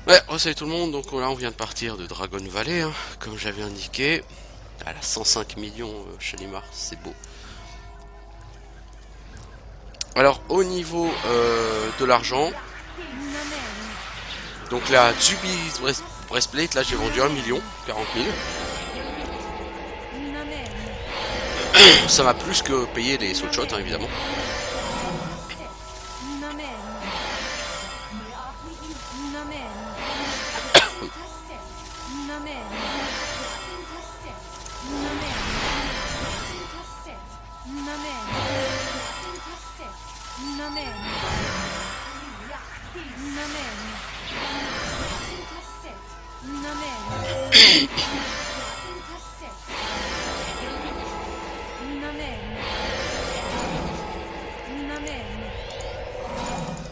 Ouais, salut tout le monde, donc là on vient de partir de Dragon Valley, hein, comme j'avais indiqué. Elle a 105 millions Shalimar, c'est beau. Alors au niveau de l'argent, donc la Zubi Breastplate, là j'ai vendu 1 million, 40 000. Ça m'a plus que payé les soul shots, hein, évidemment.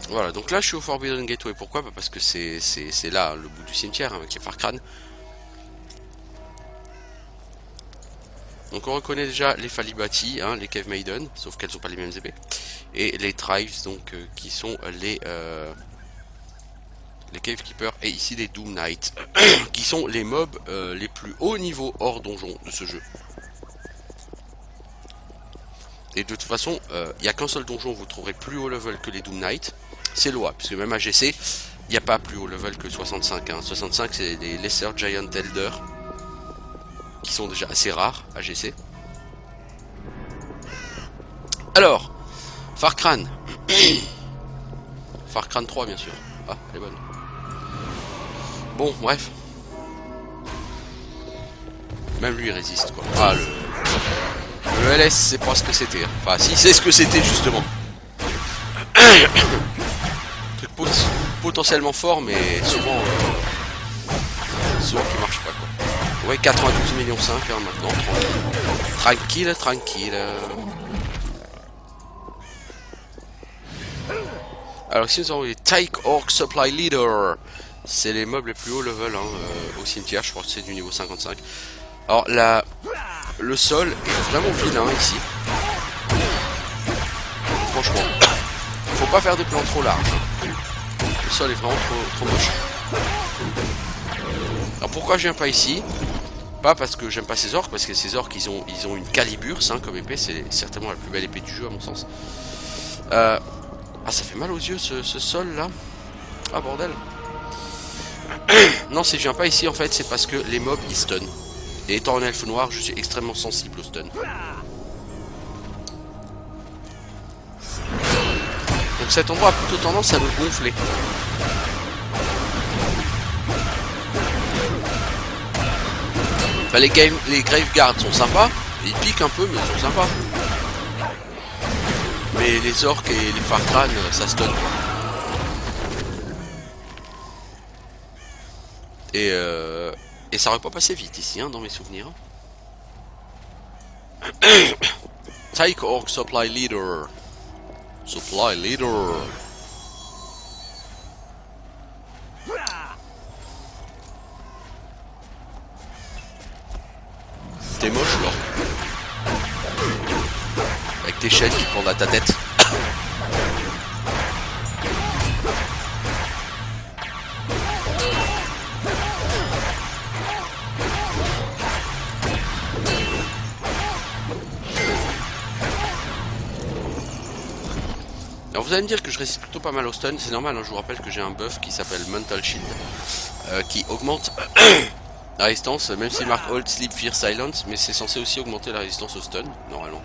Voilà, donc là je suis au Forbidden Gateway. Pourquoi? Parce que c'est là le bout du cimetière, hein, avec les Farcrans. Donc on reconnaît déjà les Falibati, hein, les Cave Maiden, sauf qu'elles n'ont pas les mêmes épées. Et les Tribes, donc qui sont les Cave Keepers, et ici les Doom Knights, qui sont les mobs les plus hauts niveau hors donjon de ce jeu. Et de toute façon, il n'y a qu'un seul donjon où vous trouverez plus haut level que les Doom Knights, c'est l'OA, puisque même à GC, il n'y a pas plus haut level que 65. Hein. 65 c'est les Lesser Giant Elder, qui sont déjà assez rares à GC. Alors, Farcran. Farcran 3 bien sûr. Ah, elle est bonne. Bon, bref. Même lui il résiste quoi. Ah, le LS c'est pas ce que c'était. Hein. Enfin si, c'est ce que c'était justement. Truc potentiellement fort mais souvent qui marche pas quoi. Ouais, 92 millions 5 hein, maintenant. Tranquille, tranquille. Alors ici nous avons les Tyke Orc Supply Leader. C'est les mobs les plus hauts level hein, au cimetière, je crois que c'est du niveau 55. Alors le sol est vraiment vilain ici. Franchement, faut pas faire des plans trop larges. Le sol est vraiment trop moche. Alors pourquoi je viens pas ici? Pas parce que j'aime pas ces orques, parce que ces orques ils ont une calibre, hein, comme épée, c'est certainement la plus belle épée du jeu à mon sens. Ah, ça fait mal aux yeux ce sol là. Ah bordel. Non, si je viens pas ici en fait, c'est parce que les mobs ils stun. Et étant un elfe noir, je suis extrêmement sensible au stun. Donc cet endroit a plutôt tendance à me gonfler. Enfin, les Graveguards sont sympas, ils piquent un peu mais ils sont sympas. Mais les orques et les Farcrans, ça stun. Et ça aurait pas passé vite ici, hein, dans mes souvenirs. Tyke Orc Supply Leader. Supply Leader. T'es moche là. Avec tes chaînes qui pendent à ta tête. Alors vous allez me dire que je résiste plutôt pas mal au stun, c'est normal, hein, je vous rappelle que j'ai un buff qui s'appelle Mental Shield, qui augmente la résistance, même s'il marque Hold, Sleep, Fear, Silence, mais c'est censé aussi augmenter la résistance au stun, normalement.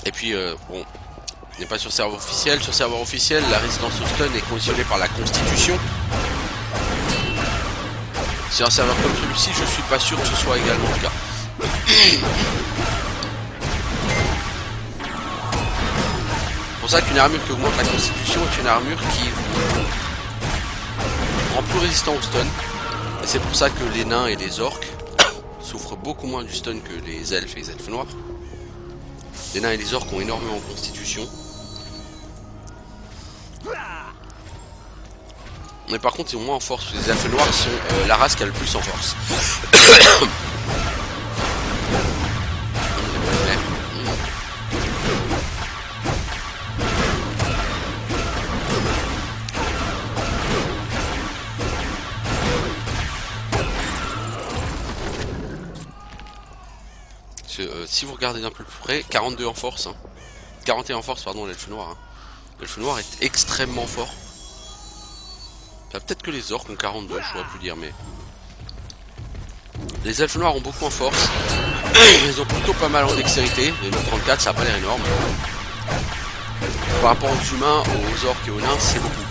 Et puis, bon, on n'est pas sur serveur officiel. Sur serveur officiel, la résistance au stun est conditionnée par la constitution. Sur un serveur comme celui-ci, je suis pas sûr que ce soit également le cas. C'est pour ça qu'une armure qui augmente la constitution est une armure qui rend plus résistant au stun. Et c'est pour ça que les nains et les orques souffrent beaucoup moins du stun que les elfes et les elfes noirs. Les nains et les orques ont énormément de constitution. Mais par contre ils ont moins en force. Les elfes noirs sont la race qui a le plus en force. Si vous regardez d'un peu plus près, 42 en force. Hein. 41 en force, pardon, l'elfe noir. Hein. L'elfe noir est extrêmement fort. Enfin, peut-être que les orques ont 42, je pourrais plus dire, mais... Les elfes noirs ont beaucoup en force. Ils ont plutôt pas mal en dextérité. Les 34, ça n'a pas l'air énorme. Par rapport aux humains, aux orques et aux nains, c'est beaucoup.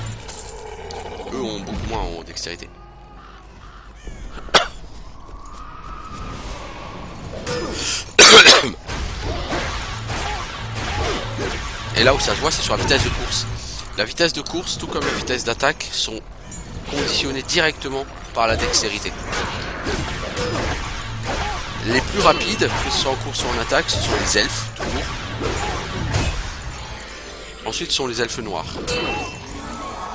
Eux ont beaucoup moins en dextérité. Et là où ça se voit, c'est sur la vitesse de course. La vitesse de course, tout comme la vitesse d'attaque, sont conditionnées directement par la dextérité. Les plus rapides, que ce soit en course ou en attaque, ce sont les elfes, toujours. Ensuite, ce sont les elfes noirs.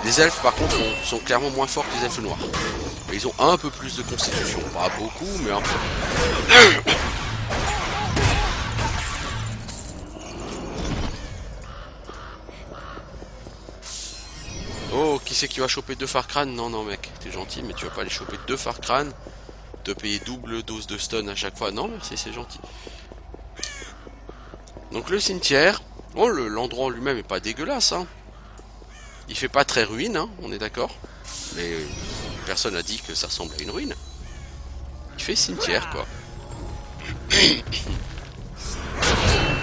Les elfes, par contre, sont clairement moins forts que les elfes noirs. Mais ils ont un peu plus de constitution. Pas beaucoup, mais un peu. Oh, qui c'est qui va choper 2 Farcrane? Non, non, mec, t'es gentil, mais tu vas pas aller choper 2 Farcrane, te payer double dose de stun à chaque fois. Non, merci, c'est gentil. Donc, le cimetière. Oh, l'endroit en lui-même est pas dégueulasse, hein. Il fait pas très ruine, hein, on est d'accord. Mais personne n'a dit que ça ressemble à une ruine. Il fait cimetière, quoi.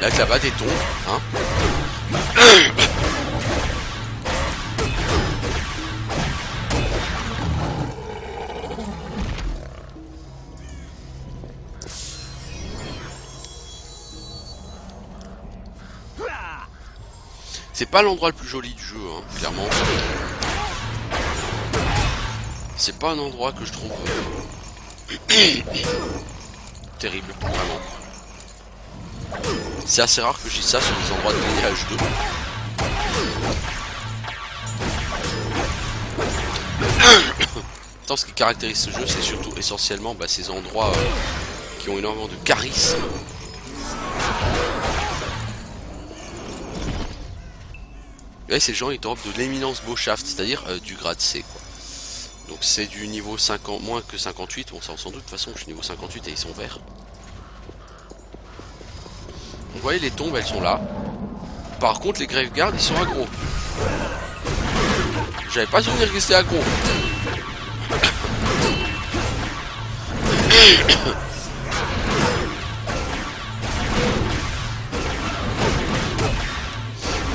Avec là-bas des tombes, hein. C'est pas l'endroit le plus joli du jeu, hein, clairement. C'est pas un endroit que je trouve terrible, vraiment. C'est assez rare que j'ai ça sur des endroits de village 2. Tant ce qui caractérise ce jeu, c'est surtout essentiellement ces endroits qui ont énormément de charisme. Et ces gens ils dropent de l'éminence Beaushaft, c'est-à-dire du grade C, quoi. Donc c'est du niveau 50, moins que 58, bon ça on s'en doute, de toute façon je suis niveau 58 et ils sont verts. Donc, vous voyez les tombes elles sont là. Par contre les Graveguards ils sont aggro. J'avais pas souvenir qu'ils étaient aggro.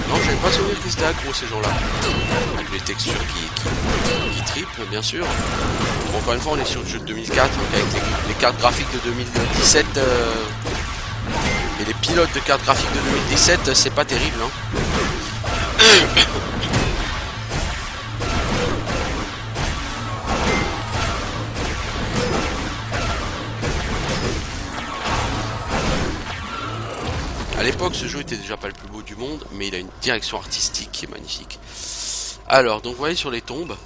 Non, j'avais pas souvenir qu'ils étaient aggro ces gens-là. Avec les textures qui triplent, bien sûr. Bon, encore une fois, on est sur le jeu de 2004, donc avec les cartes graphiques de 2017 et les pilotes de cartes graphiques de 2017, c'est pas terrible, hein. À l'époque, ce jeu était déjà pas le plus beau du monde, mais il a une direction artistique qui est magnifique. Alors, donc vous voyez sur les tombes,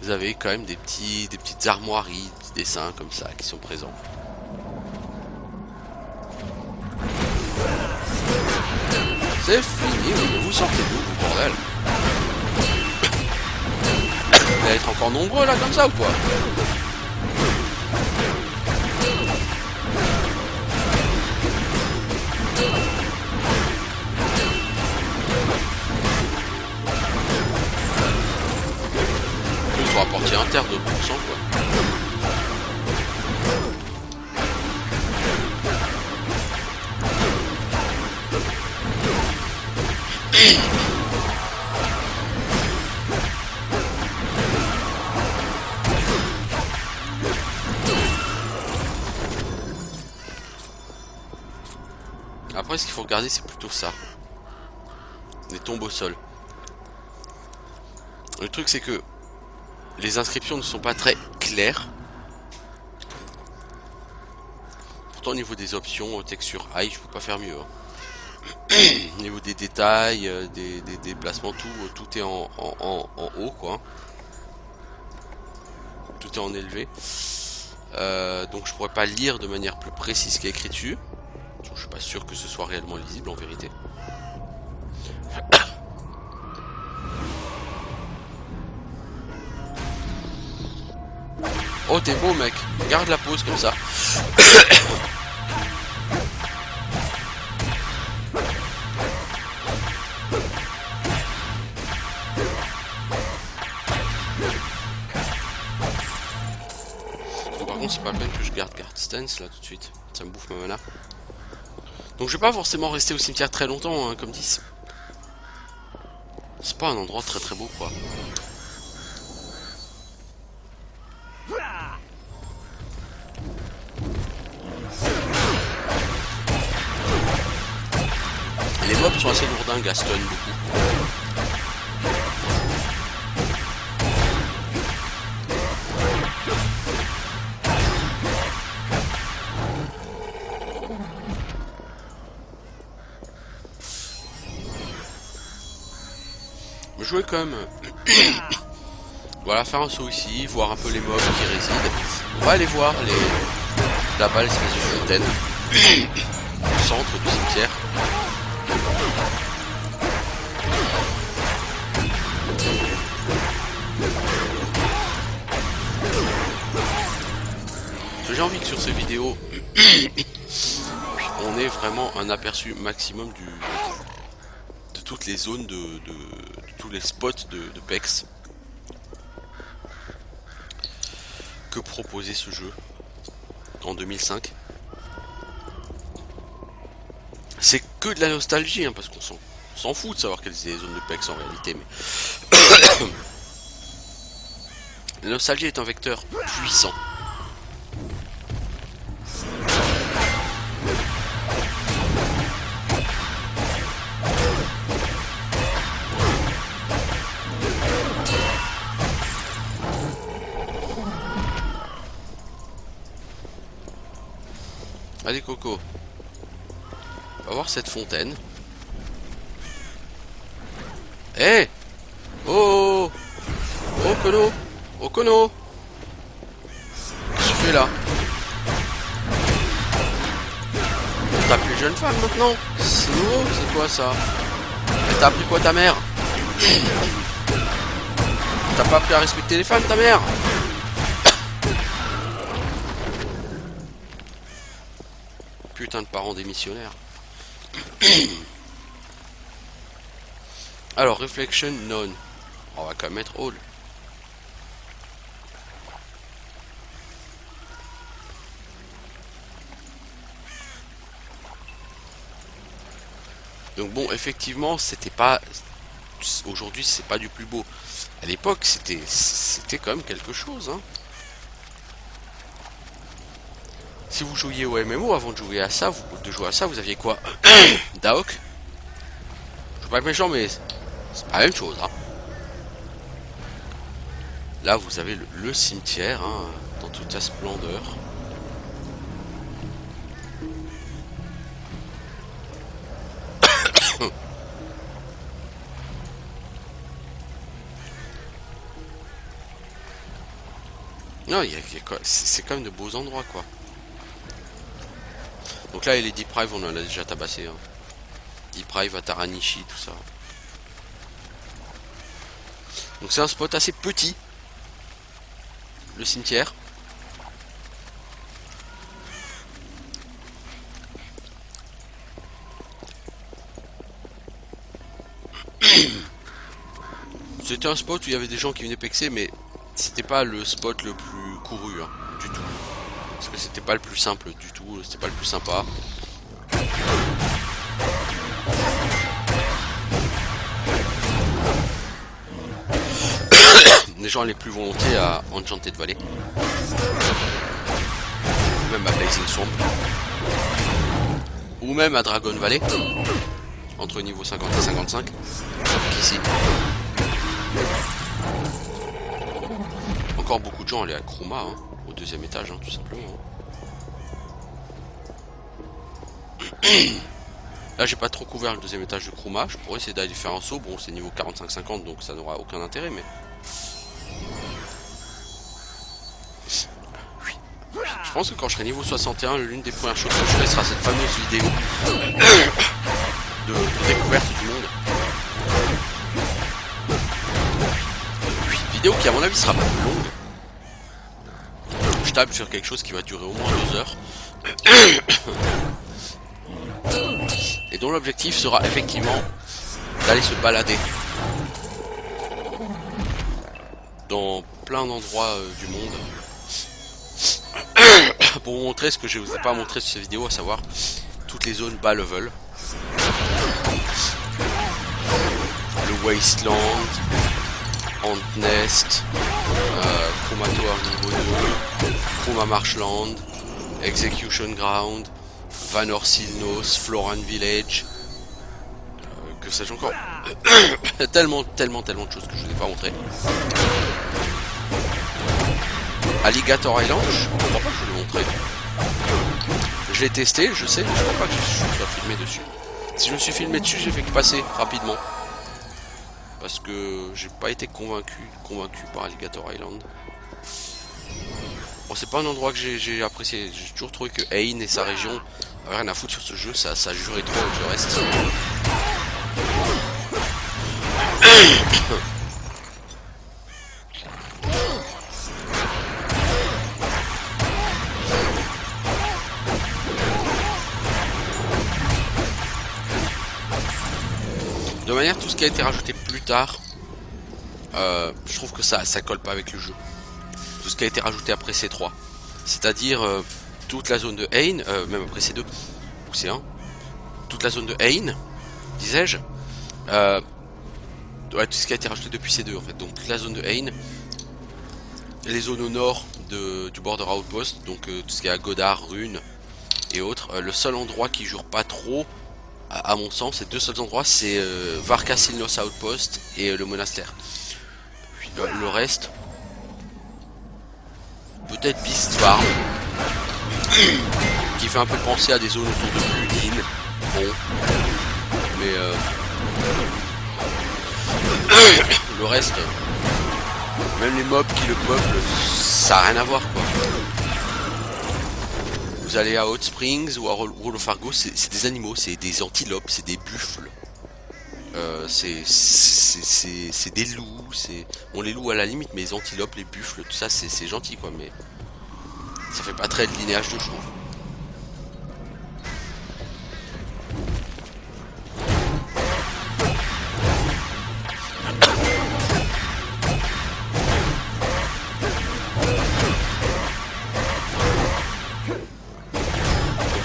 vous avez quand même des petites armoiries, des petits dessins comme ça qui sont présents. C'est fini, vous sortez d'où, vous, bordel? Vous allez être encore nombreux là comme ça ou quoi? Il faut apporter un terre de 2%, quoi. Après, ce qu'il faut regarder, c'est plutôt ça. Les tombes au sol. Le truc, c'est que les inscriptions ne sont pas très claires. pourtant au niveau des options, texture high, je peux pas faire mieux. Hein. Au niveau des détails, des déplacements, tout est en haut, quoi. Tout est en élevé. Donc je pourrais pas lire de manière plus précise ce qui est écrit dessus. Je suis pas sûr que ce soit réellement lisible en vérité. Oh, t'es beau, mec. Garde la pause comme ça. Bon, par contre, c'est pas la peine que je garde stance là tout de suite. Ça me bouffe ma mana. Donc, je vais pas forcément rester au cimetière très longtemps, hein, comme dit. C'est pas un endroit très très beau, quoi. Et les mobs sont assez lourdingues à stun beaucoup. Me jouer quand même. Voilà, faire un saut ici, voir un peu les mobs qui résident. On va aller voir là-bas l'espèce de fontaine au centre du cimetière. J'ai envie que sur ces vidéos on ait vraiment un aperçu maximum de toutes les zones de tous les spots de PEX que proposait ce jeu en 2005. C'est que de la nostalgie, hein, parce qu'on s'en fout de savoir quelles étaient les zones de PEX en réalité, mais la nostalgie est un vecteur puissant. Allez Coco, on va voir cette fontaine. Eh hey, oh oh Kono, oh Kono, qu'est-ce que tu fais là? T'as plus jeune femme maintenant? C'est nouveau, c'est quoi ça? T'as appris quoi ta mère? T'as pas appris à respecter les femmes ta mère? Putain de parents démissionnaires. Alors, reflection none. On va quand même mettre all. Donc bon, effectivement, c'était pas... Aujourd'hui, c'est pas du plus beau. À l'époque, c'était quand même quelque chose, hein. Si vous jouiez au MMO avant de jouer à ça, vous aviez quoi? Daok. Je suis pas méchant, mais c'est pas la même chose, hein. Là, vous avez le cimetière, hein, dans toute sa splendeur. Non, c'est quand même de beaux endroits, quoi. Donc là, les Deep Rive, on en a déjà tabassé. Hein. Deep Rive, Ataranishi, tout ça. Donc c'est un spot assez petit. Le cimetière. C'était un spot où il y avait des gens qui venaient pexer, mais c'était pas le spot le plus couru, hein, du tout. Parce que c'était pas le plus simple du tout, c'était pas le plus sympa. Les gens allaient plus volontiers à Enchanted Valley. Ou même à Blazing Swamp. Ou même à Dragon Valley. Entre niveau 50 et 55. Ici. Encore beaucoup de gens allaient à Kruma, hein, au deuxième étage, hein, tout simplement. Là j'ai pas trop couvert le deuxième étage de Kruma, je pourrais essayer d'aller faire un saut, bon c'est niveau 45-50 donc ça n'aura aucun intérêt mais... Je pense que quand je serai niveau 61, l'une des premières choses que je ferai sera cette fameuse vidéo de découverte du monde. Vidéo qui à mon avis sera plus longue. Je table sur quelque chose qui va durer au moins 2 heures. Et dont l'objectif sera effectivement d'aller se balader dans plein d'endroits du monde pour vous montrer ce que je ne vous ai pas montré sur cette vidéo, à savoir toutes les zones bas level, le Wasteland, Antnest, Kruma Tower niveau 2, Kruma Marshland, Execution Ground, Vanor Silnos, Floran Village, que sais-je encore. tellement de choses que je ne vous ai pas montré. Alligator Island, je ne crois pas que je l'ai montré. Je l'ai testé, je sais, mais je ne crois pas que je sois filmé dessus. Si je me suis filmé dessus, j'ai fait que passer rapidement. Parce que j'ai pas été convaincu par Alligator Island. Bon, c'est pas un endroit que j'ai apprécié. J'ai toujours trouvé que Ain et sa région avaient rien à foutre sur ce jeu, ça jurait trop avec le reste. De manière, tout ce qui a été rajouté plus tard, je trouve que ça colle pas avec le jeu. Tout ce qui a été rajouté après C3, c'est-à-dire toute la zone de Ain, même après C2 ou C1, toute la zone de Ain, disais-je, ouais, tout ce qui a été rajouté depuis C2 en fait, donc toute la zone de Ain, les zones au nord du Border Outpost, donc tout ce qui est à Godard, Rune et autres. Le seul endroit qui jure pas trop, à mon sens, ces deux seuls endroits, c'est Varka Silnos Outpost et le monastère. Puis, le reste, peut-être Beast Farm, qui fait un peu penser à des zones autour de Bludin. Bon, mais le reste, même les mobs qui le peuplent, ça n'a rien à voir quoi. Vous allez à Hot Springs ou à World of Argo, c'est des animaux, c'est des antilopes, c'est des buffles, c'est des loups, bon les loups à la limite, mais les antilopes, les buffles, tout ça c'est gentil quoi, mais ça fait pas très de linéage de chevaux.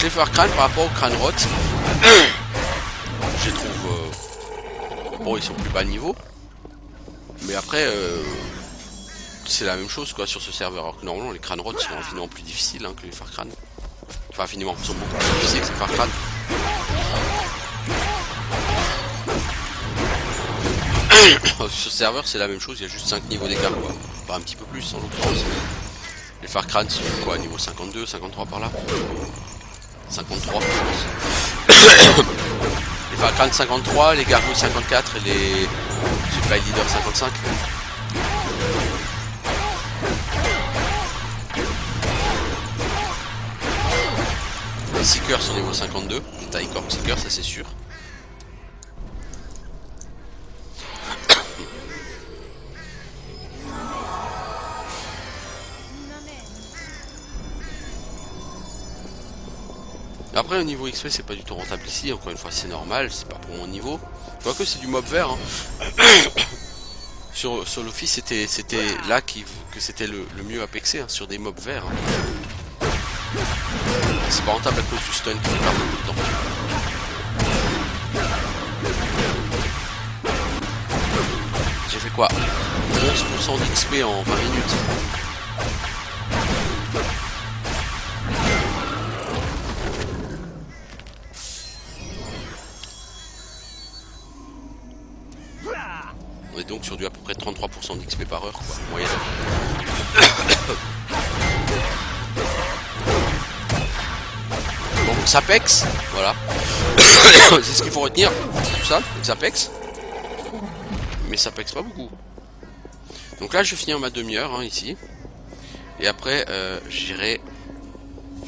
Les Farcrane par rapport au crâne rot, je trouve bon, ils sont plus bas niveau, mais après c'est la même chose quoi sur ce serveur, alors que normalement les crânes rot sont infiniment plus difficiles que les Farcrane, enfin infiniment, ils sont beaucoup plus difficiles que les Farcrane. Sur ce serveur c'est la même chose, il y a juste 5 niveaux d'écart quoi, pas un petit peu plus en l'occurrence. Les Farcrane sont quoi, niveau 52, 53 par là, 53 je pense. Les Farcrane 53, les Gargouilles 54 et les Supply Leader 55. Les Seekers sont niveau 52, les Tycorp Seekers ça c'est sûr. Après au niveau XP c'est pas du tout rentable ici, encore une fois c'est normal, c'est pas pour mon niveau. Quoique c'est du mob vert hein. Sur l'office c'était là que c'était le mieux apexé hein, sur des mobs verts hein. C'est pas rentable à cause du stun qui fait perdre beaucoup de temps. J'ai fait quoi, 11% d'XP en 20 minutes. On est donc sur du à peu près 33% d'XP par heure, quoi, moyenne. Bon, Donc ça pexe, voilà. C'est ce qu'il faut retenir, tout ça, donc ça pexe. Mais ça pexe pas beaucoup. Donc là je vais finir ma demi-heure hein, ici. Et après j'irai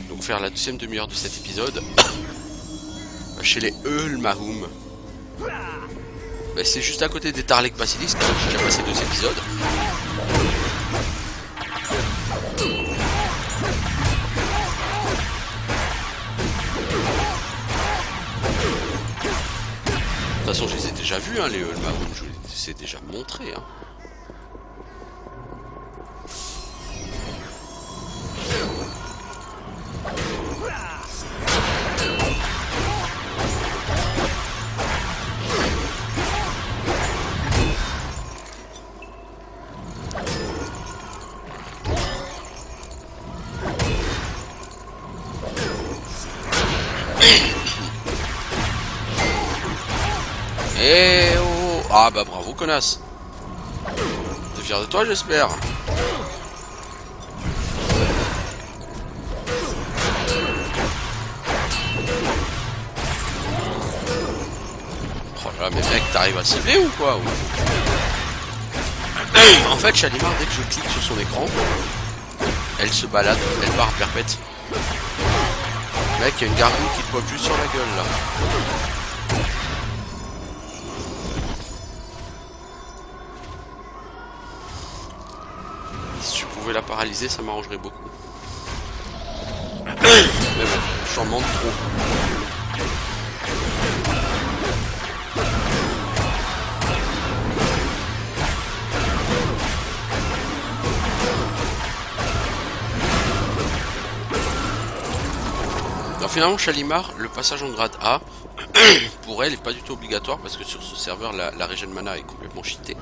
donc faire la deuxième demi-heure de cet épisode chez les Eulmahum. Ben, c'est juste à côté des Tarlek Basilisk, hein, j'ai déjà passé 2 épisodes. De toute façon je les ai déjà vus hein, les Eulmahum, je les ai déjà montrés hein. Eh oh. Ah bah bravo connasse. T'es fier de toi j'espère. Oh là mais mec t'arrives à cibler ou quoi? En fait Shalimar dès que je clique sur son écran elle se balade, elle part à perpète. Mec il y a une gargouille qui te pop juste sur la gueule là. La paralyser ça m'arrangerait beaucoup. Mais bon, j'en demande trop. Alors finalement Shalimar, le passage en grade A pour elle est pas du tout obligatoire parce que sur ce serveur la régène mana est complètement cheatée.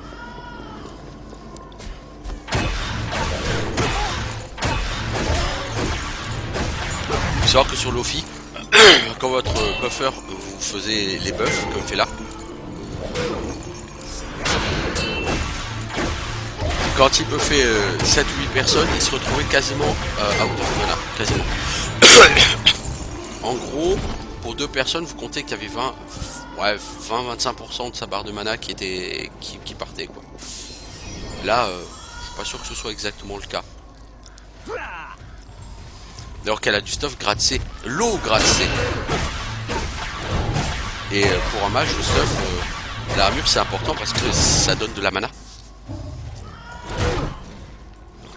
Il faut savoir que sur Lofi, quand votre buffer vous faisait les buffs, comme fait là, quand il buffait 7 ou 8 personnes, il se retrouvait quasiment out of mana, quasiment. En gros, pour 2 personnes, vous comptez qu'il y avait 20-25% de sa barre de mana qui partait quoi. Là, je suis pas sûr que ce soit exactement le cas. Alors qu'elle a du stuff grade C, l'eau grade C. Et pour un mage, le stuff, l'armure c'est important parce que ça donne de la mana.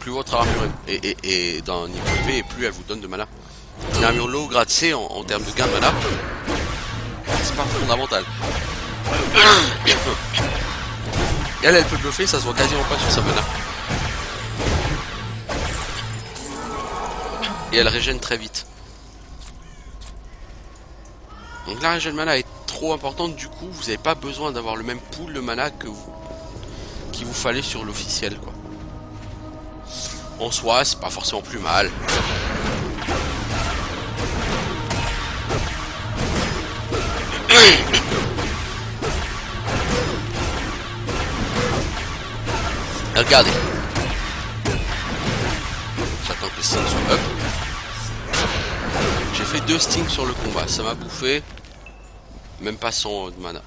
Plus votre armure est d'un niveau élevé et plus elle vous donne de mana. Une armure low grade C en termes de gain de mana, c'est pas fondamental. Elle peut bluffer, ça se voit quasiment pas sur sa mana. Et elle régène très vite. Donc la régène mana est trop importante, du coup vous n'avez pas besoin d'avoir le même pool de mana qu'il vous fallait sur l'officiel quoi. En soi c'est pas forcément plus mal. Regardez. J'attends que le string soit up. J'ai fait 2 stings sur le combat, ça m'a bouffé même pas 100 de mana.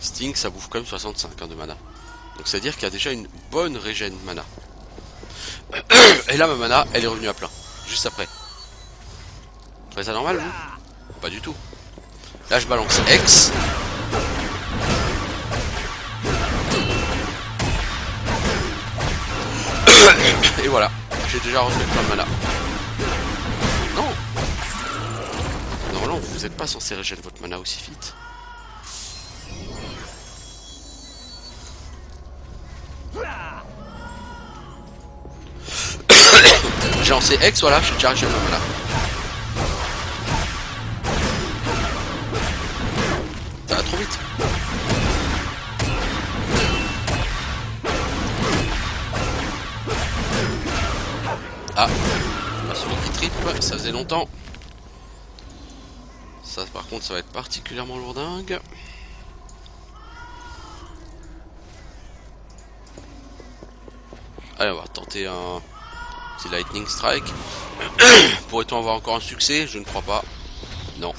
Sting ça bouffe quand même 65 hein, de mana. Donc c'est à dire qu'il y a déjà une bonne régène mana. Et là ma mana elle est revenue à plein, juste après. Vous trouvez ça normal vous? Pas du tout. Là je balance X. Et voilà, j'ai déjà refait plein de mana. Non. Normalement vous n'êtes pas censé régénérer votre mana aussi vite. J'ai lancé X, voilà, j'ai déjà régénéré ma mana. Ça va trop vite. Ah, celui qui tripe, ça faisait longtemps. Ça par contre ça va être particulièrement lourdingue. Allez on va tenter un petit lightning strike. Pourrait-on avoir encore un succès? Je ne crois pas. Non.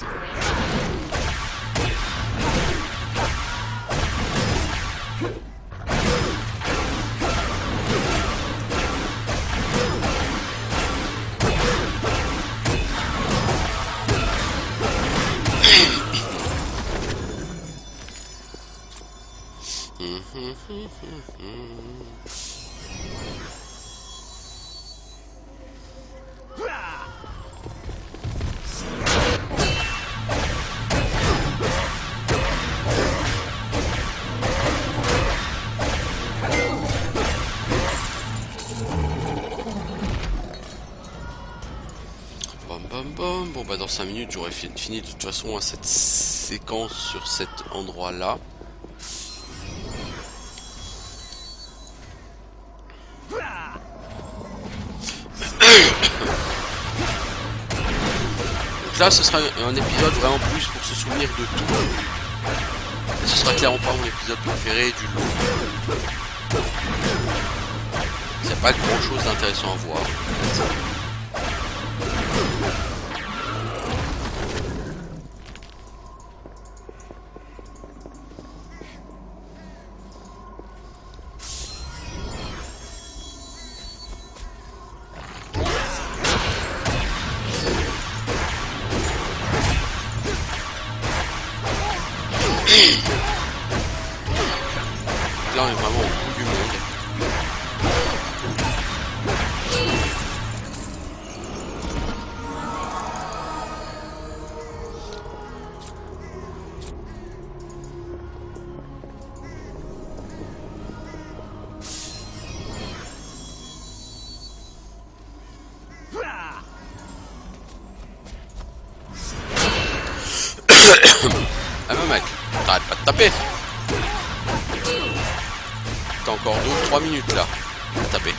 Bon bah dans 5 minutes j'aurais fini de toute façon à cette séquence sur cet endroit là. Donc là ce sera un épisode vraiment plus pour se souvenir de tout. Et ce sera clairement pas mon épisode préféré du lot. Il n'y a pas grand chose d'intéressant à voir. Là on est vraiment au bout du monde. Ah mais mec, t'arrêtes pas de taper. T'as encore 2-3 minutes là à taper.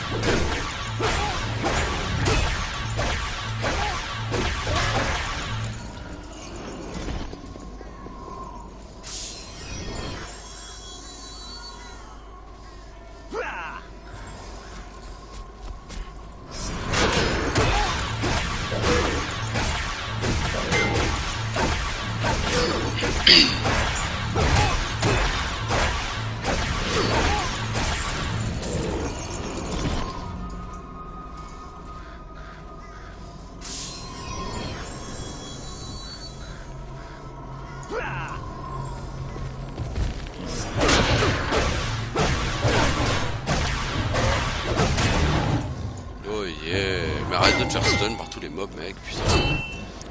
Oh yeah, mais arrête de te faire stun par tous les mobs mec, putain.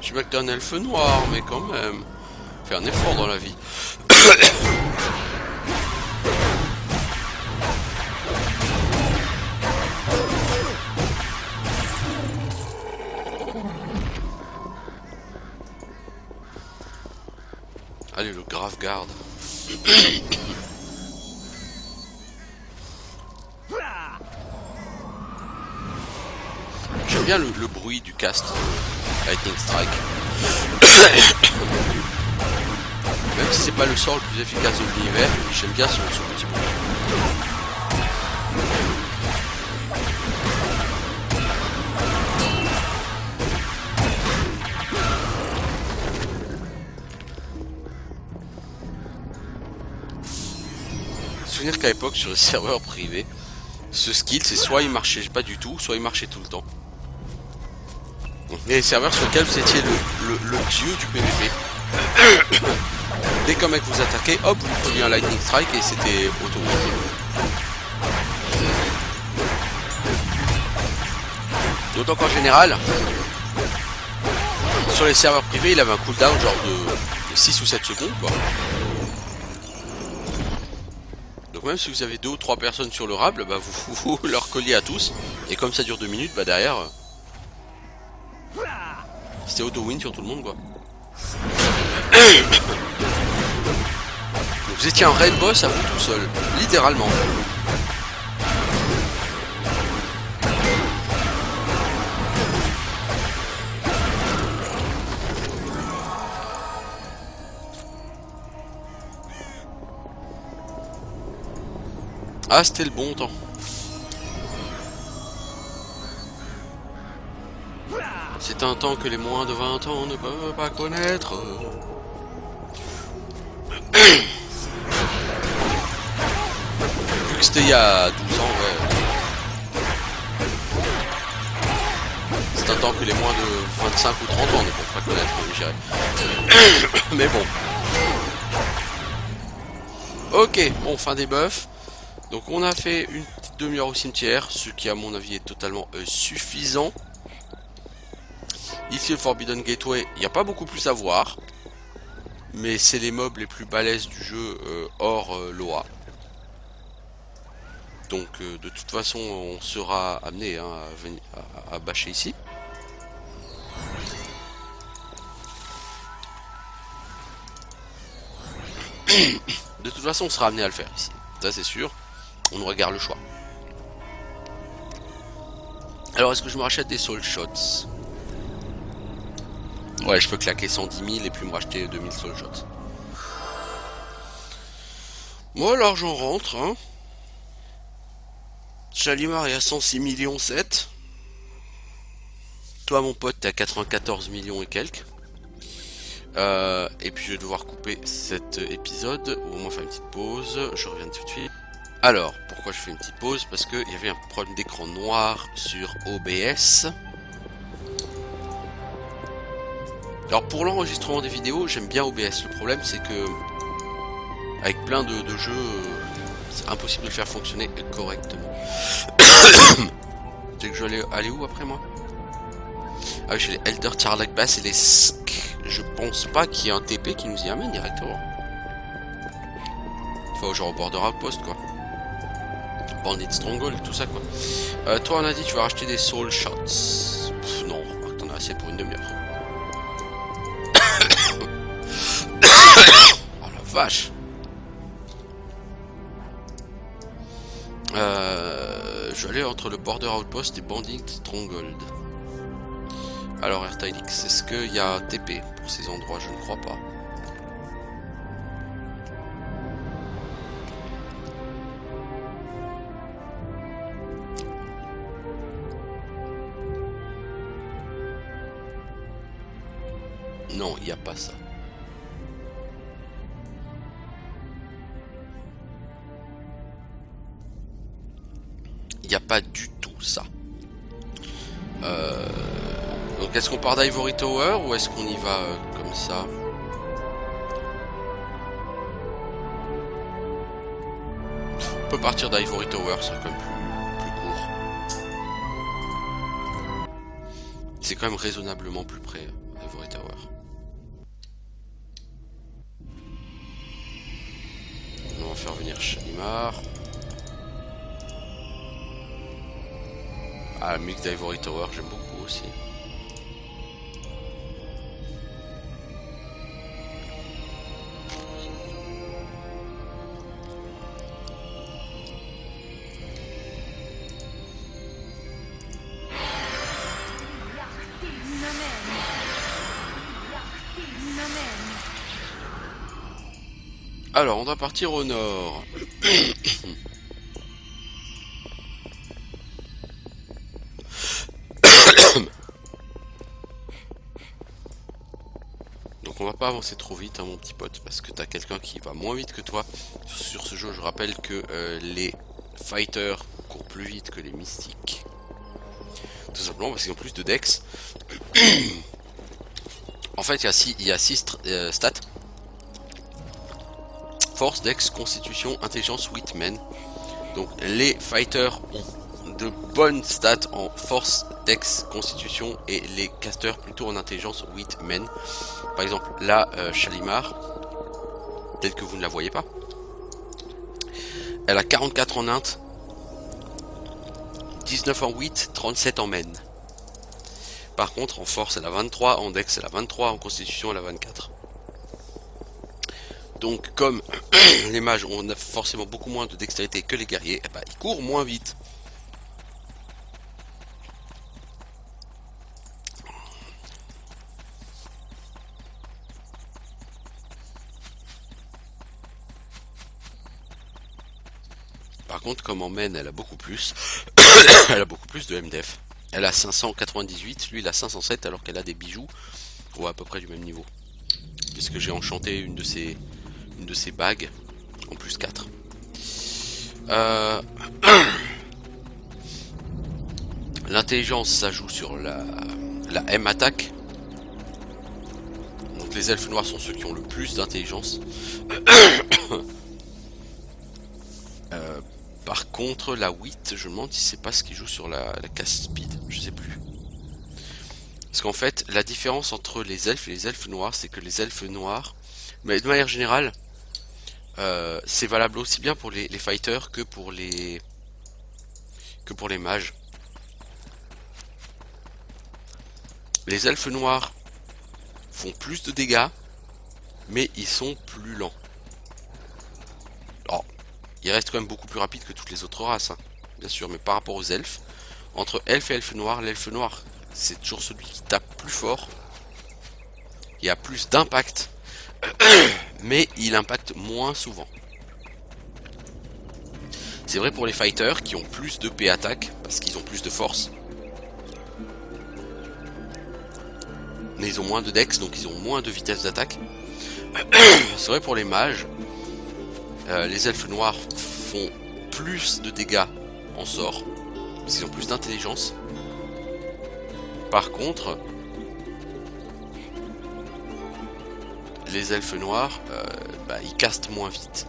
Je sais bien que t'es un elfe noir, mais quand même. Fais un effort dans la vie. Allez, le grave garde. J'aime bien le bruit du cast Lightning Strike. Même si c'est pas le sort le plus efficace de l'univers, j'aime bien son petit bruit. Souvenir qu'à l'époque sur les serveurs privés, ce skill c'est soit il marchait pas du tout, soit il marchait tout le temps. Donc les serveurs sur lesquels vous étiez le dieu du PVP. Dès qu'un mec vous attaquait, hop, vous preniez un Lightning Strike et c'était automatique. D'autant qu'en général, sur les serveurs privés, il avait un cooldown genre de 6 ou 7 secondes quoi. Donc même si vous avez 2 ou 3 personnes sur le rable, bah vous leur colliez à tous. Et comme ça dure 2 minutes, bah derrière, c'était auto-win sur tout le monde quoi. Donc, vous étiez un raid boss à vous tout seul, littéralement. Ah, c'était le bon temps. C'est un temps que les moins de 20 ans ne peuvent pas connaître. Vu que c'était il y a 12 ans, ouais. C'est un temps que les moins de 25 ou 30 ans ne peuvent pas connaître, je dirais. Mais bon. Ok, bon, fin des buffs. Donc on a fait une petite demi-heure au cimetière, ce qui à mon avis est totalement suffisant. Ici le Forbidden Gateway, il n'y a pas beaucoup plus à voir. Mais c'est les mobs les plus balèzes du jeu hors Loa. Donc de toute façon on sera amené hein, à bâcher ici. De toute façon on sera amené à le faire ici. Ça c'est sûr. On regarde le choix. Alors est-ce que je me rachète des soul shots? Ouais, je peux claquer 110 000 et puis me racheter 2000 soul shots. Moi l'argent rentre hein. Shalimar est à 106 millions 7. Toi mon pote t'es à 94 millions et quelques. Et puis je vais devoir couper cet épisode, ou au moins faire une petite pause, je reviens tout de suite. Alors, pourquoi je fais une petite pause? Parce qu'il y avait un problème d'écran noir sur OBS. Alors pour l'enregistrement des vidéos, j'aime bien OBS. Le problème c'est que, avec plein de jeux, c'est impossible de le faire fonctionner correctement. C'est que je vais aller où après moi? Ah oui, j'ai les Elder Tarlac Bass et les Sk. Je pense pas qu'il y ait un TP qui nous y amène directement. Enfin, genre au border outpost quoi. Bandit Stronghold, tout ça quoi. Toi on a dit tu vas racheter des soul shots. Pff, non, t'en as assez pour une demi-heure. Oh la vache. Je vais aller entre le border outpost et Bandit Stronghold. Alors Airtilix, est-ce qu'il y a un TP pour ces endroits? Je ne crois pas. Non, il n'y a pas ça. Il n'y a pas du tout ça. Donc est-ce qu'on part d'Ivory Tower ou est-ce qu'on y va comme ça? On peut partir d'Ivory Tower, c'est quand même plus court. C'est quand même raisonnablement plus près, Ivory Tower. On va faire venir Shalimar. Ah, le mix d'Ivory Tower, j'aime beaucoup aussi. Alors, on doit partir au nord. Donc on va pas avancer trop vite hein, mon petit pote, parce que t'as quelqu'un qui va moins vite que toi. Sur ce jeu je rappelle que les fighters courent plus vite que les mystiques. Tout simplement parce qu'ils ont plus de dex. En fait il y a 6 stats. Force, dex, constitution, intelligence, wit, men. Donc les fighters ont de bonnes stats en force, dex, constitution, et les casters plutôt en intelligence, wit, men. Par exemple là Shalimar, telle que vous ne la voyez pas, elle a 44 en int, 19 en wit, 37 en men. Par contre en force elle a 23, en dex elle a 23, en constitution elle a 24. Donc comme les mages ont forcément beaucoup moins de dextérité que les guerriers, eh ben, ils courent moins vite. Par contre comme en main elle a beaucoup plus, elle a beaucoup plus de MDF. Elle a 598, lui il a 507 alors qu'elle a des bijoux à peu près du même niveau. Puisque j'ai enchanté une de ces bagues en plus 4. L'intelligence, ça joue sur la M attaque. Donc les elfes noirs sont ceux qui ont le plus d'intelligence. Par contre, la 8, je me demande si c'est pas ce qui joue sur la cast speed, je sais plus. Parce qu'en fait, la différence entre les elfes et les elfes noirs, c'est que les elfes noirs, mais de manière générale, c'est valable aussi bien pour les fighters que pour les mages. Les elfes noirs font plus de dégâts, mais ils sont plus lents. Alors, ils restent quand même beaucoup plus rapides que toutes les autres races, hein, bien sûr, mais par rapport aux elfes, entre elfes et elfes noirs, l'elfe noir, c'est toujours celui qui tape plus fort. Il a plus d'impact, mais il impacte moins souvent. C'est vrai pour les fighters qui ont plus de P attaque, parce qu'ils ont plus de force. Mais ils ont moins de dex, donc ils ont moins de vitesse d'attaque. C'est vrai pour les mages. Les elfes noirs font plus de dégâts en sort, parce qu'ils ont plus d'intelligence. Par contre, les elfes noirs, ils castent moins vite.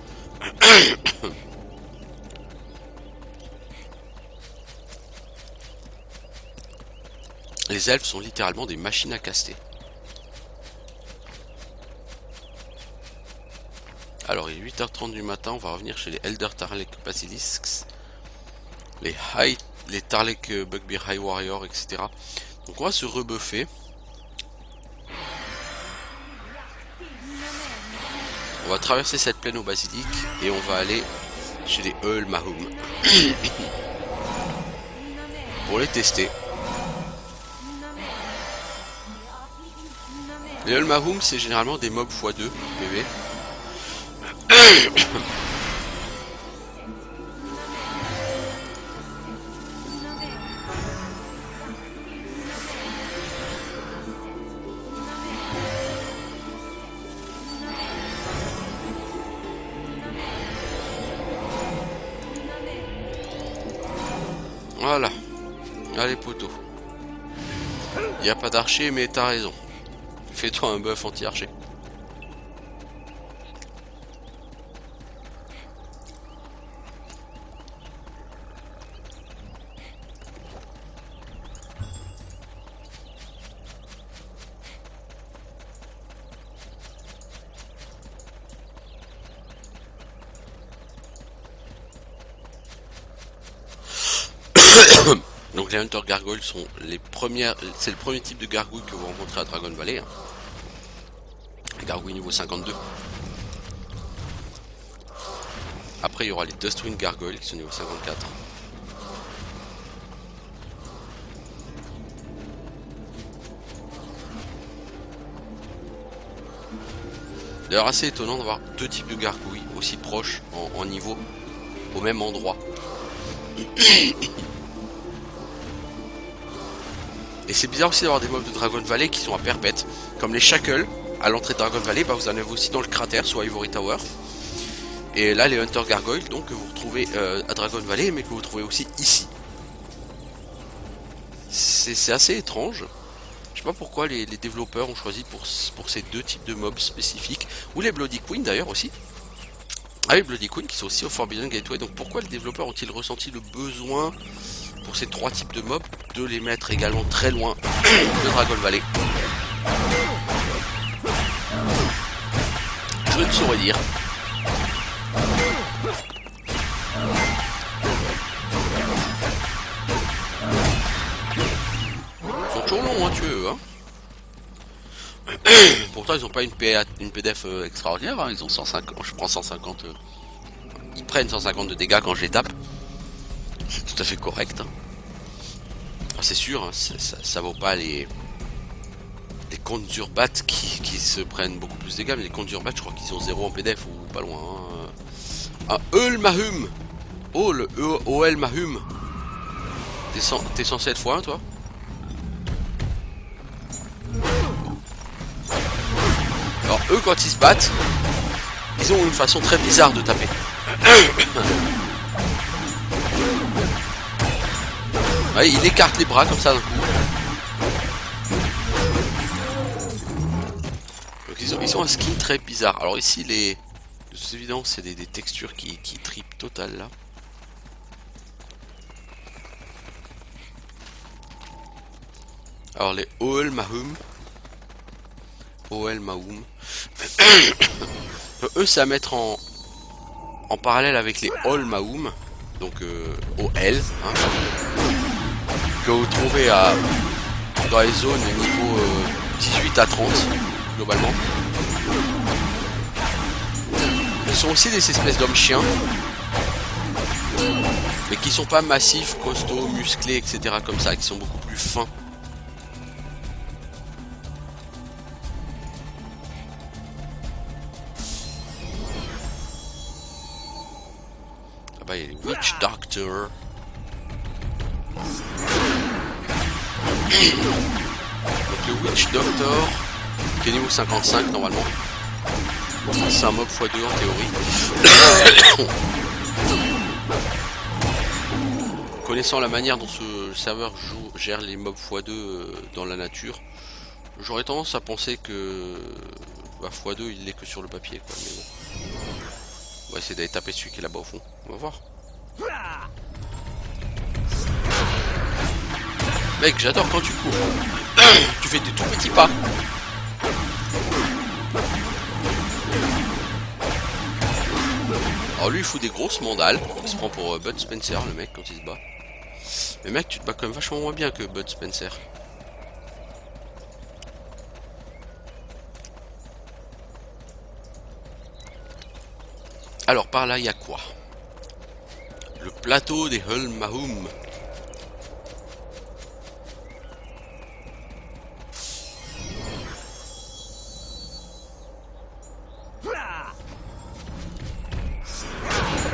Les elfes sont littéralement des machines à caster. Alors il est 8h30 du matin, on va revenir chez les Elder Tarlek Basilisks, les Tarlek Bugbear High Warrior, etc. Donc on va se rebuffer. On va traverser cette plaine au basilic et on va aller chez les Eul Mahum pour les tester. Les Eul Mahum, c'est généralement des mobs x2 PV. Voilà. Allez poteau. Il n'y a pas d'archer, mais t'as raison. Fais-toi un buff anti-archer. Donc les Hunter Gargoyles sont les premières, c'est le premier type de gargouille que vous rencontrez à Dragon Valley. Hein. Les gargouilles niveau 52. Après il y aura les Dustwind Gargoyles qui sont niveau 54. D'ailleurs assez étonnant d'avoir deux types de gargouilles aussi proches en niveau au même endroit. Et c'est bizarre aussi d'avoir des mobs de Dragon Valley qui sont à perpète, comme les Shackles à l'entrée de Dragon Valley, vous en avez aussi dans le cratère, soit Ivory Tower. Et là les Hunter Gargoyles donc que vous retrouvez à Dragon Valley, mais que vous trouvez aussi ici. C'est assez étrange. Je sais pas pourquoi les développeurs ont choisi pour ces deux types de mobs spécifiques, ou les Bloody Queen d'ailleurs aussi. Ah oui, Bloody Queen qui sont aussi au Forbidden Gateway, donc pourquoi les développeurs ont-ils ressenti le besoin pour ces trois types de mobs de les mettre également très loin de Dragon Valley? Je ne saurais dire. Ils sont toujours longs, hein, tu veux, hein. Pourtant ils n'ont pas une PDF extraordinaire, hein. Ils ont 150, je prends 150, ils prennent 150 de dégâts quand je les tape. C'est tout à fait correct, hein. C'est sûr, hein, ça vaut pas les comptes Zurbat qui se prennent beaucoup plus de dégâts, mais les comptes Zurbat je crois qu'ils ont 0 en PDF ou pas loin, hein. Ah, Eul Mahum. Oh le OL Mahum. T'es censé être x1 toi? Alors eux quand ils se battent, ils ont une façon très bizarre de taper. Ouais, il écarte les bras comme ça d'un coup. Donc ils ont un skin très bizarre. Alors ici les... De toute évidence c'est des textures qui tripent total là. Alors les OL Mahum. OL Mahum. Eux c'est à mettre en parallèle avec les All Mahum. Donc OL. Hein, que vous trouvez dans les zones niveau 18 à 30 globalement. Ce sont aussi des espèces d'hommes chiens, mais qui sont pas massifs, costauds, musclés, etc. comme ça, qui sont beaucoup plus fins. Là-bas il y a les Witch Doctor. Donc le Witch Doctor, qui est niveau 55 normalement. C'est un mob x2 en théorie. Connaissant la manière dont ce serveur gère les mobs x2 dans la nature, j'aurais tendance à penser que x2 il l'est que sur le papier quoi, mais bon. On va essayer d'aller taper celui qui est là-bas au fond. On va voir. Mec, j'adore quand tu cours. Tu fais des tout petits pas. Alors lui il fout des grosses mandales. Il se prend pour Bud Spencer le mec quand il se bat. Mais mec tu te bats quand même vachement moins bien que Bud Spencer. Alors par là il y a quoi? Le plateau des Hull Mahum.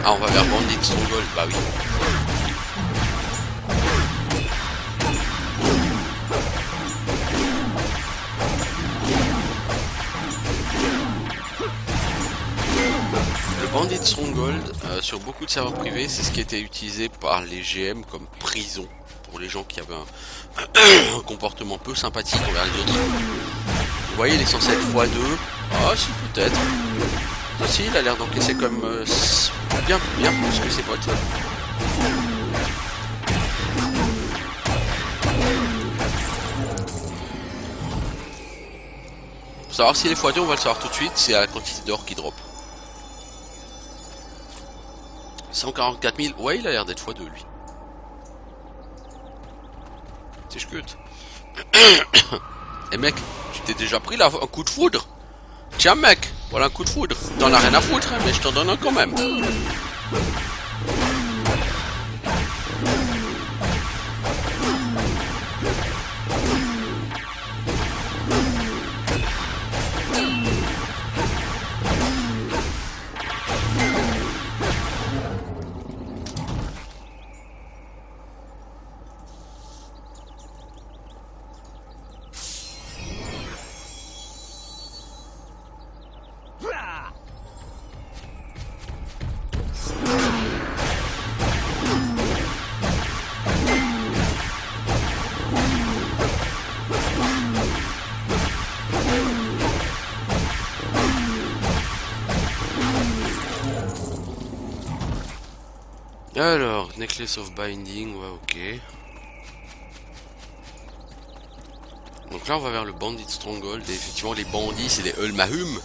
Ah on va vers Bandit Stronghold, bah oui. Le Bandit Stronghold, sur beaucoup de serveurs privés, c'est ce qui était utilisé par les GM comme prison pour les gens qui avaient un comportement peu sympathique envers les autres. Vous voyez, il est censé être x2. Ah si, peut-être. Si, il a l'air d'encaisser comme bien plus que ses potes. Pour savoir s'il est x2, on va le savoir tout de suite, c'est à la quantité d'or qui drop. 144 000, ouais il a l'air d'être x2 lui. C'est ch'cut. Eh mec, tu t'es déjà pris là un coup de foudre? Tiens mec, voilà un coup de foudre. T'en as rien à foutre, hein, mais je t'en donne un quand même. Alors, Necklace of Binding, ouais, ok. Donc là, on va vers le Bandit Stronghold. Et effectivement, les bandits, c'est les Hull Mahum.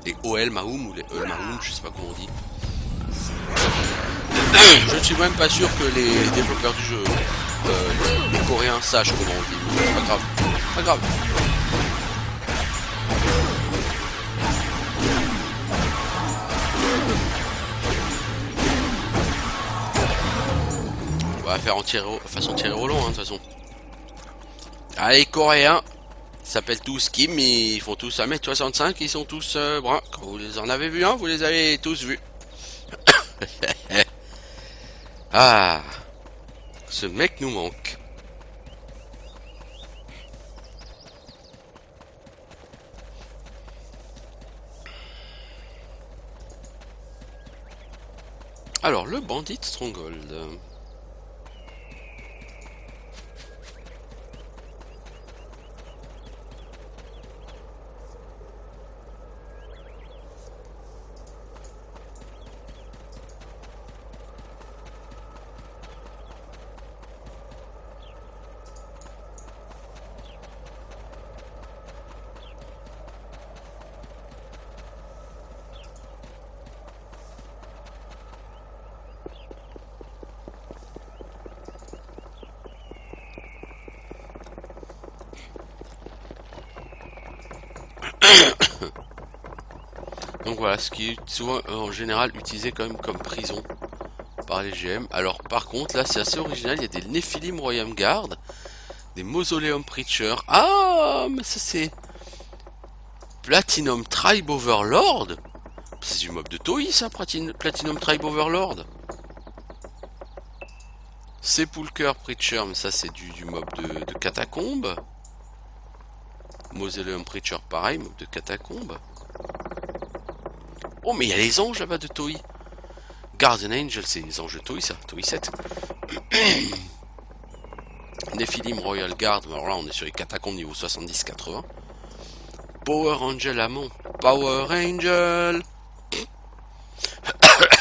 Les OL Mahum ou les Hull Mahum, je sais pas comment on dit. Je ne suis même pas sûr que les développeurs du jeu, les Coréens, sachent comment on dit. C'est pas grave. Pas grave. On va faire façon tirer au long, hein, de toute façon. Allez, Coréens, ils s'appellent tous Kim, ils font tous 1m65, ils sont tous bruns. Quand vous les en avez vu un, vous les avez tous vus. Ah, ce mec nous manque. Alors, le Bandit Stronghold. Donc voilà, ce qui est souvent en général utilisé quand même comme prison par les GM. Alors par contre là c'est assez original, il y a des Nephilim Royal Guard, des Mausoleum Preacher. Ah mais ça c'est Platinum Tribe Overlord. C'est du mob de Toei ça, Platinum Tribe Overlord. Sepulcher Preacher, mais ça c'est du mob de Catacombe. Mausoleum Preacher pareil, mob de Catacombe. Oh mais il y a les anges là-bas de Toei. Guardian Angel, c'est les anges de Toei ça, Toei 7. Nephilim Royal Guard, alors là on est sur les catacombes niveau 70-80. Power Angel Amon, Power Angel.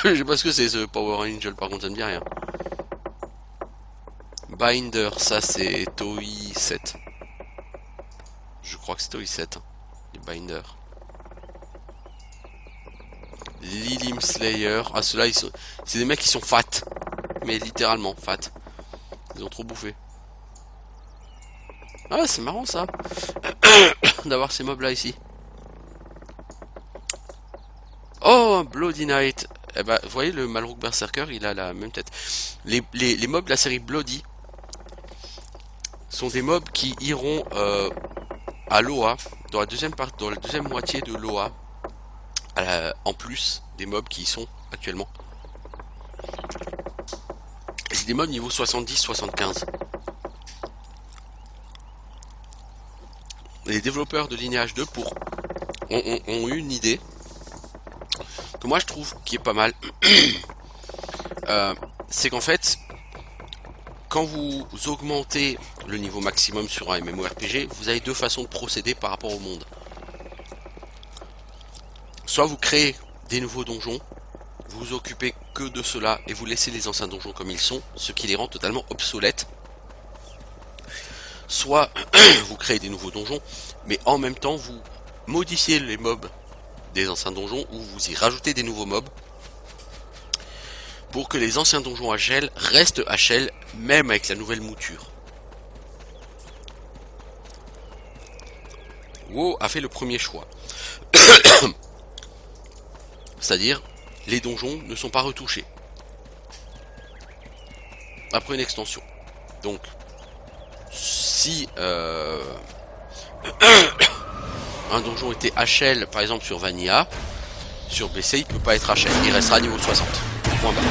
Je sais pas ce que c'est ce Power Angel, par contre ça me dit rien. Binder, ça c'est Toei 7. Je crois que c'est Toei 7, hein, les Binder. Lilim Slayer, ah ceux-là ils sont... c'est des mecs qui sont fat. Mais littéralement fat. Ils ont trop bouffé. Ah c'est marrant ça. D'avoir ces mobs là ici. Oh Bloody Knight. Eh ben, vous voyez le Malrook Berserker, il a la même tête. Les mobs de la série Bloody sont des mobs qui iront à l'OA, dans la deuxième moitié de l'OA, en plus des mobs qui y sont actuellement. C'est des mobs niveau 70-75. Les développeurs de Lineage 2 ont eu une idée que moi je trouve qui est pas mal. C'est qu'en fait, quand vous augmentez le niveau maximum sur un MMORPG, vous avez deux façons de procéder par rapport au monde. Soit vous créez des nouveaux donjons, vous vous occupez que de cela et vous laissez les anciens donjons comme ils sont, ce qui les rend totalement obsolètes. Soit vous créez des nouveaux donjons, mais en même temps vous modifiez les mobs des anciens donjons ou vous y rajoutez des nouveaux mobs pour que les anciens donjons HL restent HL même avec la nouvelle mouture. WoW a fait le premier choix. C'est-à-dire, les donjons ne sont pas retouchés. Après une extension. Donc, si un donjon était HL, par exemple sur Vanilla, sur PC, il peut pas être HL. Il restera à niveau 60. Point barre.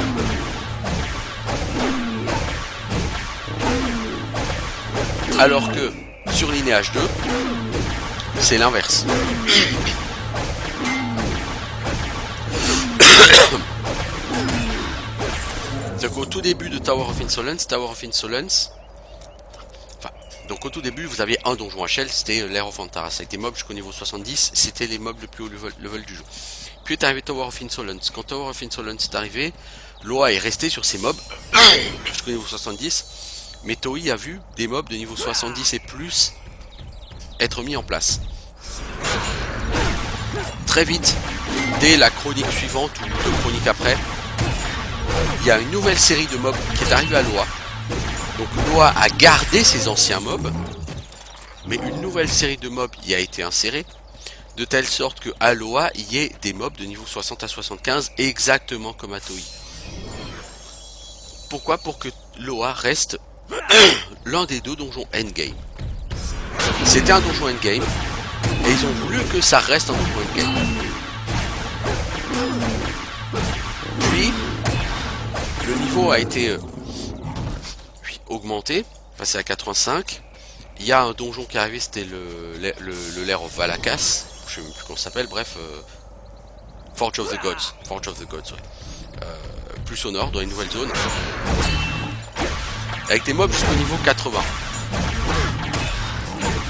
Alors que, sur Lineage 2, c'est l'inverse. Donc au tout début de Tower of Insolence, donc au tout début vous aviez un donjon HL, c'était l'Air of Antaras, avec des mobs jusqu'au niveau 70, c'était les mobs le plus haut level du jeu. Puis est arrivé Tower of Insolence. Quand Tower of Insolence est arrivé, l'OA est resté sur ces mobs jusqu'au niveau 70, mais Toei a vu des mobs de niveau 70 et plus être mis en place. Très vite, dès la chronique suivante ou deux chroniques après, il y a une nouvelle série de mobs qui est arrivée à l'OA. Donc l'OA a gardé ses anciens mobs, mais une nouvelle série de mobs y a été insérée, de telle sorte que à l'OA il y ait des mobs de niveau 60 à 75 exactement comme à Toei. Pourquoi? Pour que l'OA reste l'un des deux donjons endgame. C'était un donjon endgame, et ils ont voulu que ça reste un donjon endgame. Puis, le niveau a été augmenté, passé à 85. Il y a un donjon qui est arrivé, c'était le Lair of Valakas, je sais même plus comment ça s'appelle, bref, Forge of the Gods, ouais. plus au nord, dans les nouvelles zones. Avec des mobs jusqu'au niveau 80.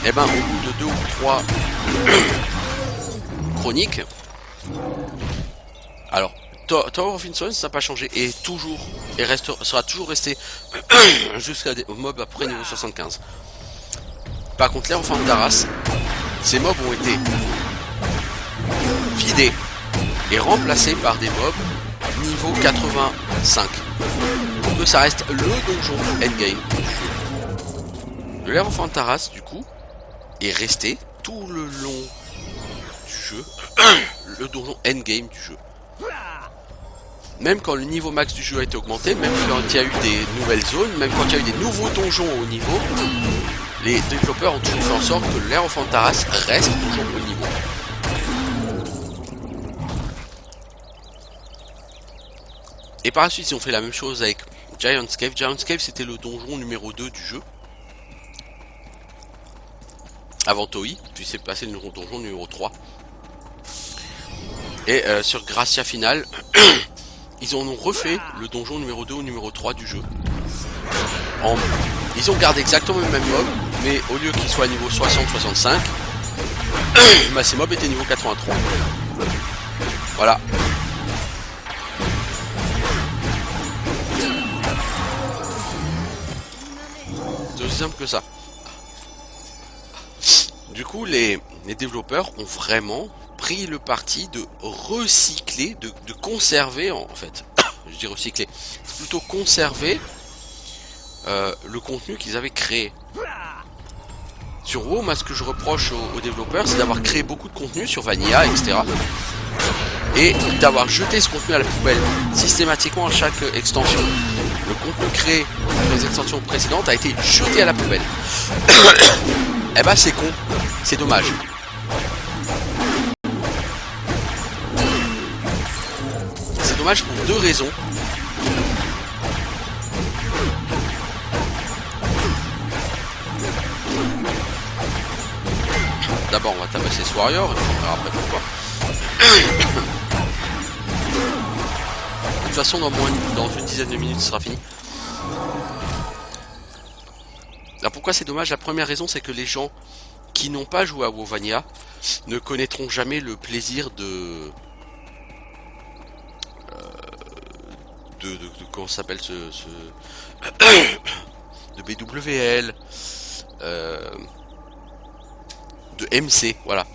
Et ben au bout de 2 ou 3 chroniques, alors Tower of Influence ça n'a pas changé et sera toujours resté jusqu'à des mobs après niveau 75. Par contre là enfin d'Arras, ces mobs ont été vidés et remplacés par des mobs niveau 85. Pour que ça reste le donjon endgame. Le Lair of Antaras du coup est resté tout le long du jeu le donjon endgame du jeu. Même quand le niveau max du jeu a été augmenté, même quand il y a eu des nouvelles zones, même quand il y a eu des nouveaux donjons au niveau, les développeurs ont toujours fait en sorte que le Lair of Antaras reste toujours au niveau. Et par la suite, ils ont fait la même chose avec Giant's Cave. Giant's Cave, c'était le donjon numéro 2 du jeu. Avant Toi, puis c'est passé le donjon numéro 3. Et sur Gracia Final, ils en ont refait le donjon numéro 2 ou numéro 3 du jeu. Ils ont gardé exactement le même mob, mais au lieu qu'il soit niveau 60-65, bah, ces mobs étaient niveau 83. Voilà. C'est aussi simple que ça. Du coup, les développeurs ont vraiment pris le parti de recycler, de conserver en fait. Je dis recycler. C'est plutôt conserver le contenu qu'ils avaient créé. Sur WoW, moi ce que je reproche aux développeurs, c'est d'avoir créé beaucoup de contenu sur Vanilla, etc. Et d'avoir jeté ce contenu à la poubelle systématiquement à chaque extension. Le contenu créé dans les extensions précédentes a été jeté à la poubelle. Eh ben c'est con, c'est dommage. C'est dommage pour deux raisons. D'abord on va tabasser ce warrior et on verra après pourquoi. De toute façon dans une dizaine de minutes ce sera fini. Alors pourquoi c'est dommage? La première raison c'est que les gens qui n'ont pas joué à WoW Vanilla ne connaîtront jamais le plaisir de comment ça s'appelle ce de BWL de MC, voilà.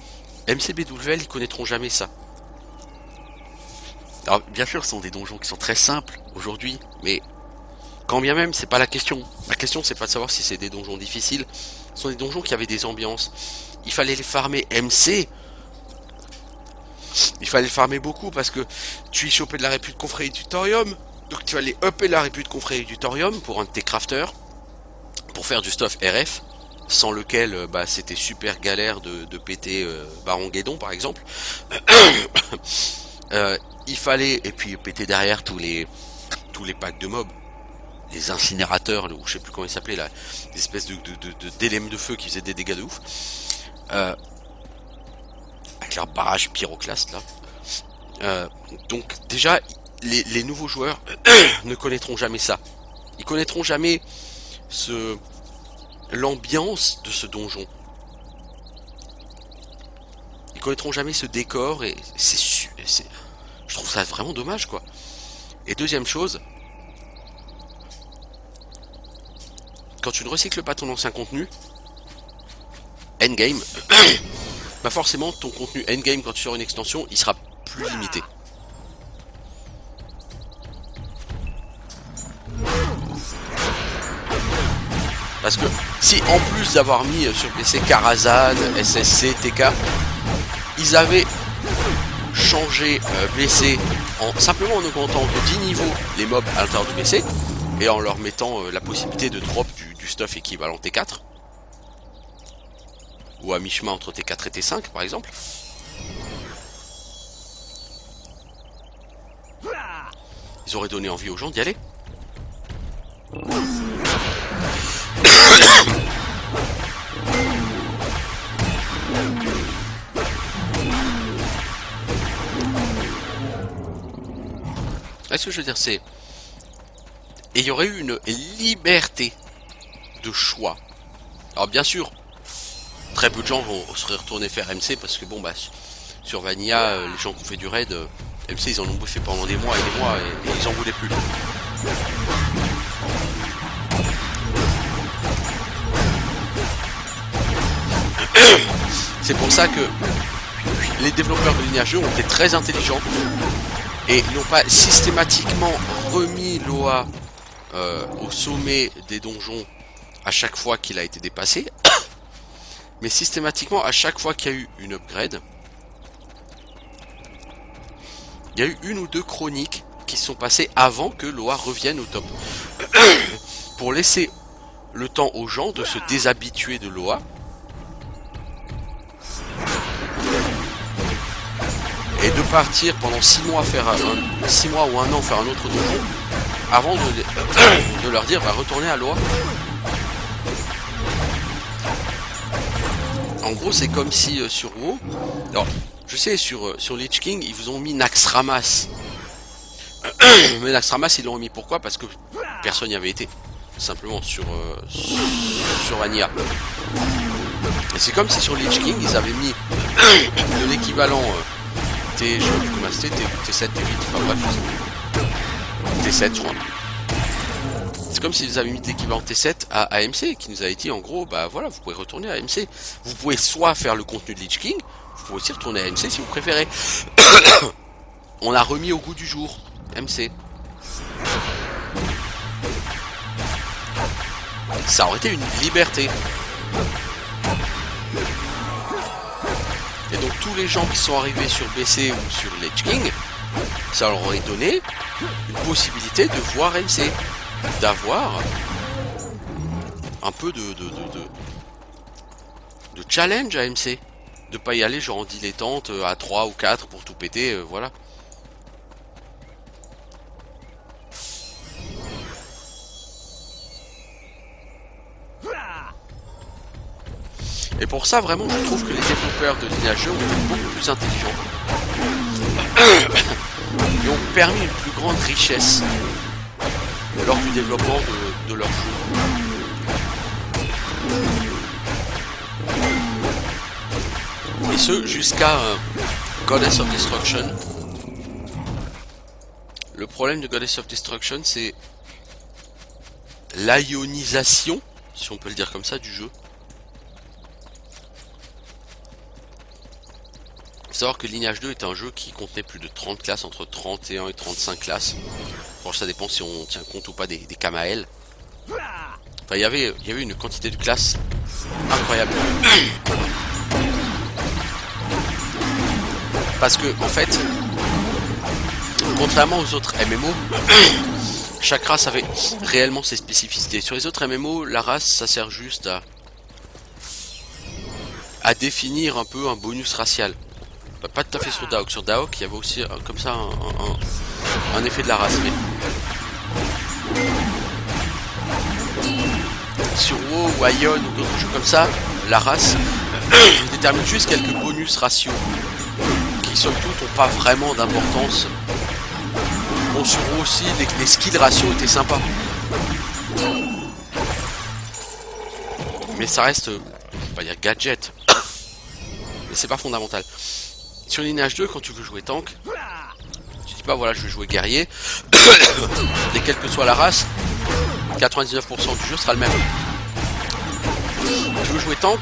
MC BWL, ils connaîtront jamais ça. Alors bien sûr ce sont des donjons qui sont très simples aujourd'hui, mais quand bien même, c'est pas la question. La question, c'est pas de savoir si c'est des donjons difficiles. Ce sont des donjons qui avaient des ambiances. Il fallait les farmer MC. Il fallait les farmer beaucoup parce que tu y chopais de la répute confrérie du thorium. Donc tu allais upper la répute confrérie du thorium pour un de tes crafters. Pour faire du stuff RF. Sans lequel, bah, c'était super galère de péter Baron Guédon, par exemple. Il fallait, et puis péter derrière tous les packs de mobs. Les incinérateurs, ou je sais plus comment ils s'appelaient là, des espèces d'éléments de feu qui faisaient des dégâts de ouf, avec leur barrage pyroclaste là. Donc déjà, les nouveaux joueurs ne connaîtront jamais ça. Ils connaîtront jamais l'ambiance de ce donjon. Ils connaîtront jamais ce décor et je trouve ça vraiment dommage quoi. Et deuxième chose. Quand tu ne recycles pas ton ancien contenu endgame, bah forcément ton contenu endgame quand tu sors une extension, il sera plus limité. Parce que si en plus d'avoir mis sur PC Karazhan, SSC, TK, ils avaient changé BC simplement en augmentant de 10 niveaux les mobs à l'intérieur du BC, et en leur mettant la possibilité de drop du stuff équivalent T4 ou à mi-chemin entre T4 et T5 par exemple, ils auraient donné envie aux gens d'y aller. voyez ce que je veux dire, c'est... Et il y aurait eu une liberté de choix. Alors bien sûr, très peu de gens seraient retournés faire MC parce que bon bah sur Vanilla, les gens qui ont fait du raid, MC ils en ont bouffé pendant des mois et des mois et ils en voulaient plus. C'est pour ça que les développeurs de Lineage 2 ont été très intelligents et n'ont pas systématiquement remis Loa au sommet des donjons à chaque fois qu'il a été dépassé, mais systématiquement à chaque fois qu'il y a eu une upgrade, il y a eu une ou deux chroniques qui sont passées avant que Loa revienne au top, pour laisser le temps aux gens de se déshabituer de Loa et de partir pendant 6 mois faire 6 mois ou un an faire un autre donjon avant de leur dire bah, retournez à Loa. En gros c'est comme si sur WoW, alors je sais sur Lich King ils vous ont mis Naxxramas, mais Naxxramas ils l'ont mis pourquoi? Parce que personne n'y avait été, simplement sur Vanilla. Et c'est comme si sur Lich King ils avaient mis de l'équivalent je sais plus comment c'était, T7, T8, enfin bref, je sais. T7 je crois. C'est comme s'ils avaient mis l'équivalent T7 à AMC, qui nous avait dit en gros, bah voilà, vous pouvez retourner à AMC. Vous pouvez soit faire le contenu de Lich King, vous pouvez aussi retourner à AMC si vous préférez. On a remis au goût du jour, MC. Ça aurait été une liberté. Et donc tous les gens qui sont arrivés sur BC ou sur Lich King, ça leur aurait donné une possibilité de voir MC, d'avoir un peu de challenge à MC, de pas y aller genre en dilettante à 3 ou 4 pour tout péter, voilà. Et pour ça, vraiment, je trouve que les développeurs de Lineage 2 ont été beaucoup plus intelligents et ont permis une plus grande richesse lors du développement de leur jeu. Et ce, jusqu'à Goddess of Destruction. Le problème de Goddess of Destruction, c'est l'ionisation, si on peut le dire comme ça, du jeu. Faut savoir que Lineage 2 est un jeu qui contenait plus de 30 classes, entre 31 et 35 classes. Bon, ça dépend si on tient compte ou pas des Kamael. Enfin, il y avait une quantité de classes incroyable. Parce que, en fait, contrairement aux autres MMO, chaque race avait réellement ses spécificités. Sur les autres MMO, la race, ça sert juste à définir un peu un bonus racial. Pas tout à fait sur Daok. Sur Daok, il y avait aussi comme ça un effet de la race. Mais sur WoW ou Ion ou d'autres jeux comme ça, la race détermine juste quelques bonus ratios qui somme toute n'ont pas vraiment d'importance. Bon, sur WoW aussi, les skill ratios étaient sympas. Mais ça reste, je vais pas dire gadget, mais c'est pas fondamental. Sur Lineage 2, quand tu veux jouer tank, tu dis pas voilà je vais jouer guerrier, et quelle que soit la race, 99% du jeu sera le même. Tu veux jouer tank,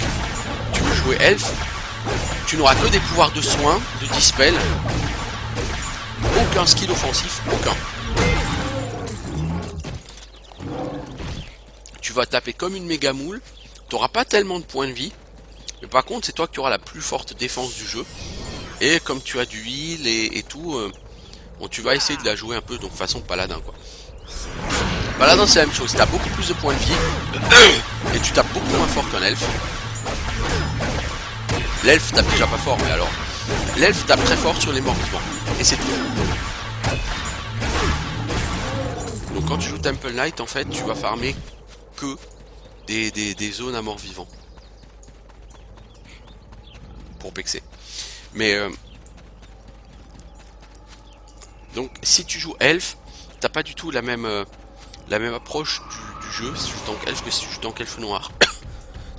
tu veux jouer elfe, tu n'auras que des pouvoirs de soin, de dispel, aucun skill offensif, aucun. Tu vas taper comme une méga moule, tu n'auras pas tellement de points de vie, mais par contre c'est toi qui auras la plus forte défense du jeu. Et comme tu as du heal et tout, bon, tu vas essayer de la jouer un peu donc façon paladin quoi. Paladin c'est la même chose, tu as beaucoup plus de points de vie et tu tapes beaucoup moins fort qu'un elfe. L'elfe tape déjà pas fort, mais alors l'elfe tape très fort sur les morts vivants et c'est tout. Donc quand tu joues Temple Knight en fait tu vas farmer que des zones à morts vivants pour pexer. Mais donc si tu joues elfe, t'as pas du tout la même approche du jeu si tu joues tank elfe que si tu joues tank elfe noir.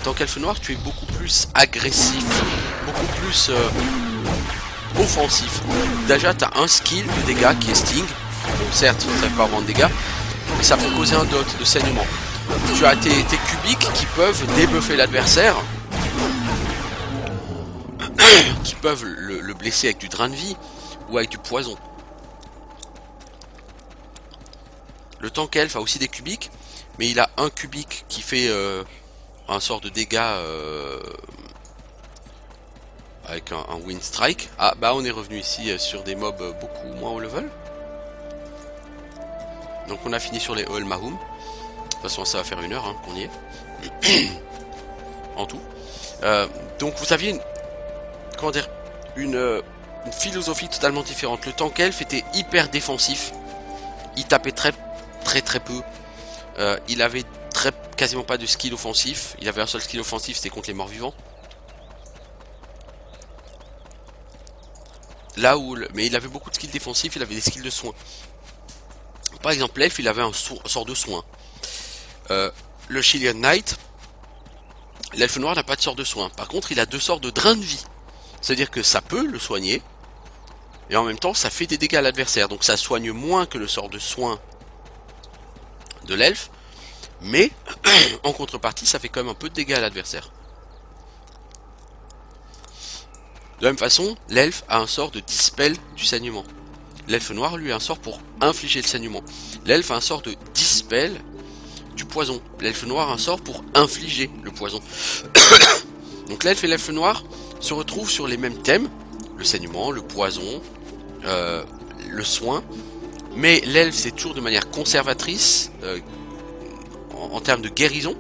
Tank elfe noir, tu es beaucoup plus agressif, beaucoup plus offensif. Déjà, t'as un skill de dégâts qui est Sting. Bon, certes, ça fait pas vraiment de dégâts, mais ça peut causer un dot de saignement. Tu as tes cubiques qui peuvent débuffer l'adversaire, qui peuvent le blesser avec du drain de vie ou avec du poison. Le tank elfe a aussi des cubiques, mais il a un cubique qui fait un sort de dégâts avec un wind strike. Ah bah on est revenu ici sur des mobs beaucoup moins haut level. Donc on a fini sur les Oel Mahum. De toute façon ça va faire 1 heure hein, qu'on y est. En tout. Donc vous aviez une, comment dire, une philosophie totalement différente. Le tank elfe était hyper défensif. Il tapait très peu. Il avait quasiment pas de skill offensif. Il avait un seul skill offensif, c'était contre les morts vivants. Là où, mais il avait beaucoup de skills défensifs, il avait des skills de soins. Par exemple, l'elfe, il avait un sort de soin. Le Chilean Knight, l'elfe noir n'a pas de sort de soin. Par contre, il a 2 sorts de drain de vie. C'est-à-dire que ça peut le soigner, et en même temps, ça fait des dégâts à l'adversaire. Donc ça soigne moins que le sort de soin de l'elfe, mais en contrepartie, ça fait quand même un peu de dégâts à l'adversaire. De la même façon, l'elfe a un sort de dispel du saignement. L'elfe noir, lui, a un sort pour infliger le saignement. L'elfe a un sort de dispel du poison. L'elfe noir a un sort pour infliger le poison. Donc l'elfe et l'elfe noir se retrouvent sur les mêmes thèmes. Le saignement, le poison, le soin. Mais l'elfe, c'est toujours de manière conservatrice, en termes de guérison.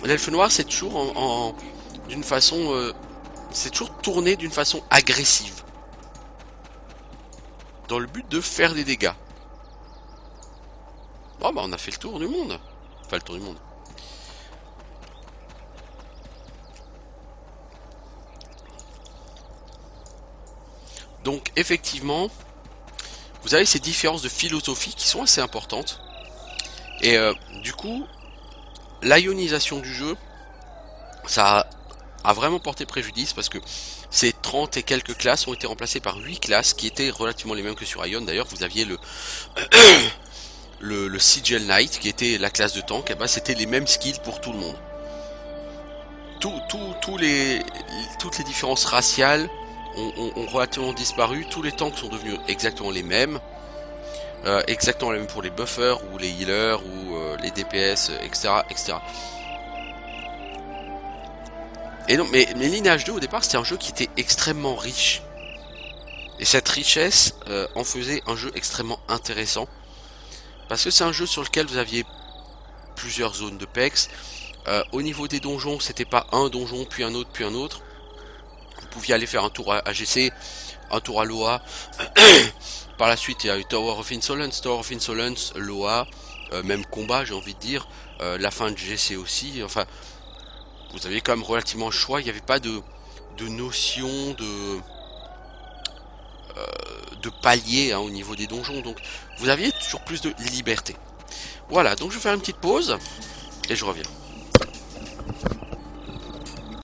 L'elfe noir, c'est toujours d'une façon... c'est toujours tourné d'une façon agressive. Dans le but de faire des dégâts. Bon bah on a fait le tour du monde. Enfin le tour du monde. Donc effectivement, vous avez ces différences de philosophie qui sont assez importantes. Et du coup, l'ionisation du jeu, ça a vraiment porté préjudice parce que ces 30 et quelques classes ont été remplacées par 8 classes qui étaient relativement les mêmes que sur Ion. D'ailleurs, vous aviez le Sigil Knight qui était la classe de tank, et bah, c'était les mêmes skills pour tout le monde. Toutes les différences raciales ont relativement disparu. Tous les tanks sont devenus exactement les mêmes. Exactement les mêmes pour les buffers ou les healers ou les DPS, etc. etc. Et non, mais Lineage 2 au départ c'était un jeu qui était extrêmement riche. Et cette richesse en faisait un jeu extrêmement intéressant. Parce que c'est un jeu sur lequel vous aviez plusieurs zones de PEX. Au niveau des donjons, c'était pas un donjon puis un autre puis un autre. Vous pouviez aller faire un tour à AGC, un tour à Loa. Par la suite il y a eu Tower of Insolence, Loa, même combat j'ai envie de dire. La fin de GC aussi, enfin... Vous aviez quand même relativement le choix, il n'y avait pas de notion de palier hein, au niveau des donjons, donc vous aviez toujours plus de liberté. Voilà, donc je vais faire une petite pause et je reviens.